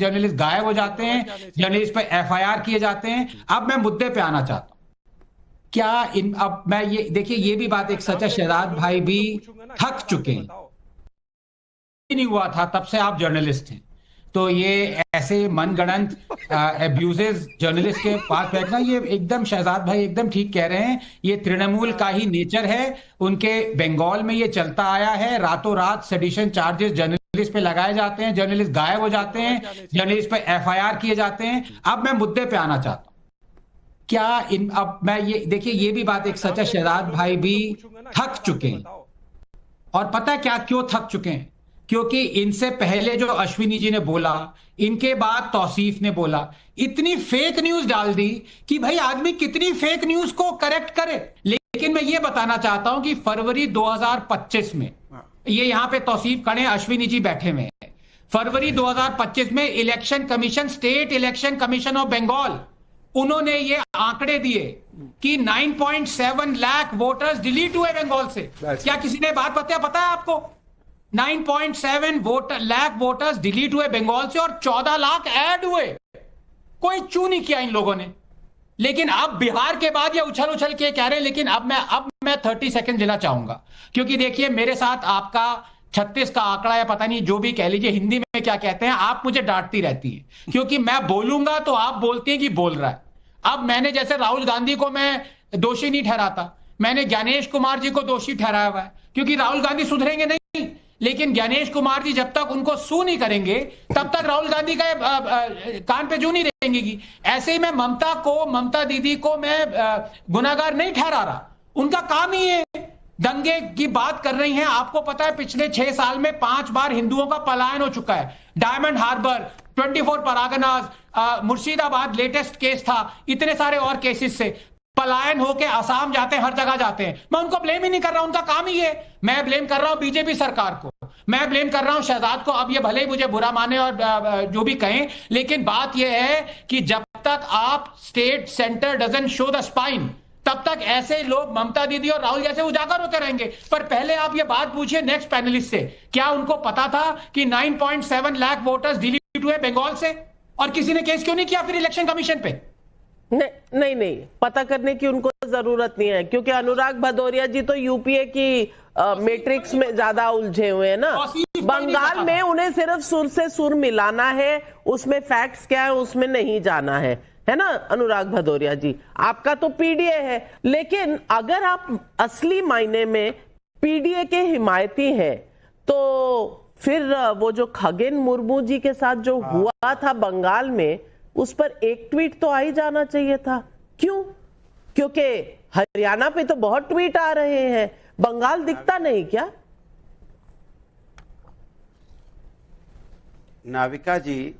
Journalist गायब हो जाते हैं, जर्नलिस्ट पे एफआईआर किए जाते हैं। अब मैं मुद्दे पे आना चाहता हूं। क्या अब मैं ये देखिए, ये भी बात एक सच है, शहजाद भाई भी थक चुके हैं, नहीं हुआ था तब से आप जर्नलिस्ट हैं, तो ये ऐसे मनगढ़ंत अब्यूजेस जर्नलिस्ट के पास बैठना, ये एकदम शहजाद भाई एकदम ठीक कह रहे हैं। ये तृणमूल का ही नेचर है, उनके बंगाल में ये चलता आया है। रातों रात सेडिशन चार्जेस जर्नलिस्ट पे लगाए जाते हैं, जर्नलिस्ट गायब हो जाते हैं, जर्नलिस्ट पे एफआईआर किए जाते हैं। अब मैं मुद्दे पे आना चाहता हूं। क्या अब मैं ये देखिए, ये भी बात एक सच है, शहजाद भाई भी थक चुके हैं। और पता है क्या, क्यों थक चुके हैं? क्योंकि इनसे पहले जो अश्विनी जी ने बोला, इनके बाद तौसीफ ने बोला, इतनी फेक न्यूज डाल दी कि भाई आदमी कितनी फेक न्यूज को करेक्ट करे। लेकिन मैं ये बताना चाहता हूं कि फरवरी 2025 में, ये यहां पे तौसीफ खड़े, अश्विनी जी बैठे हुए हैं, फरवरी 2025 में election commission, state election commission of Bengal, उन्होंने ये आंकड़े दिए कि 9.7 लाख वोटर्स डिलीट हुए बंगाल से। क्या किसी ने बात पता है आपको? 9.7 लाख वोटर्स डिलीट हुए बंगाल से और 14 लाख ऐड हुए। कोई चू नहीं किया इन लोगों ने। लेकिन अब बिहार के बाद ये उछल उछल के कह रहे हैं। लेकिन अब मैं 30 सेकंड लेना चाहूंगा, क्योंकि देखिए मेरे साथ आपका 36 का आंकड़ा या पता नहीं जो भी कह लीजिए, हिंदी में क्या कहते हैं, आप मुझे डांटती रहती है, क्योंकि मैं बोलूंगा तो आप बोलती हैं कि बोल रहा है। अब मैंने जैसे राहुल गांधी को मैं दोषी नहीं ठहराता, मैंने ज्ञानेश कुमार जी को दोषी ठहराया हुआ है, क्योंकि राहुल गांधी सुधरेंगे नहीं। लेकिन ज्ञानेश कुमार जी जब तक उनको सू नहीं करेंगे तब तक राहुल गांधी का कान पे जू नहीं रहेंगी। ऐसे ही मैं ममता दीदी को मैं गुनाहगार नहीं ठहरा रहा, उनका काम ही है। दंगे की बात कर रही हैं, आपको पता है पिछले 6 साल में 5 बार हिंदुओं का पलायन हो चुका है। डायमंड हार्बर, 24 परगनास, मुर्शिदाबाद लेटेस्ट केस था, इतने सारे और केसेस से पलायन होके असम जाते हैं, हर जगह जाते हैं। मैं उनको ब्लेम ही नहीं कर रहा, उनका काम ही है। मैं ब्लेम कर रहा हूं बीजेपी सरकार को, मैं ब्लेम कर रहा हूं शहजाद को। अब ये भले ही मुझे बुरा माने और जो भी कहें, लेकिन बात यह है कि जब तक आप state centre doesn't show the spine, तब तक ऐसे लोग ममता दीदी और राहुल जैसे उजागर होते रहेंगे। पर पहले आप ये बात पूछिए नेक्स्ट पैनलिस्ट से, क्या उनको पता था कि 9.7 लाख वोटर्स डिलीट हुए बंगाल से? और किसी ने केस क्यों नहीं किया फिर इलेक्शन कमीशन पे? नहीं, पता करने की उनको जरूरत नहीं है, क्योंकि अनुराग भदौरिया जी तो यूपीए की मैट्रिक्स में ज्यादा उलझे हुए हैं ना। बंगाल में उन्हें सिर्फ सुर से सुर मिलाना है, उसमें फैक्ट्स क्या है उसमें नहीं जाना है ना अनुराग भदौरिया जी? आपका तो पीडीए है, लेकिन अगर आप असली मायने में पीडीए के हिमायती हैं तो फिर वो जो खगेन मुर्मू जी के साथ जो हुआ था बंगाल में, उस पर एक ट्वीट तो आ ही जाना चाहिए था। क्यों? क्योंकि हरियाणा पे तो बहुत ट्वीट आ रहे हैं, बंगाल दिखता नहीं क्या? नाविका जी,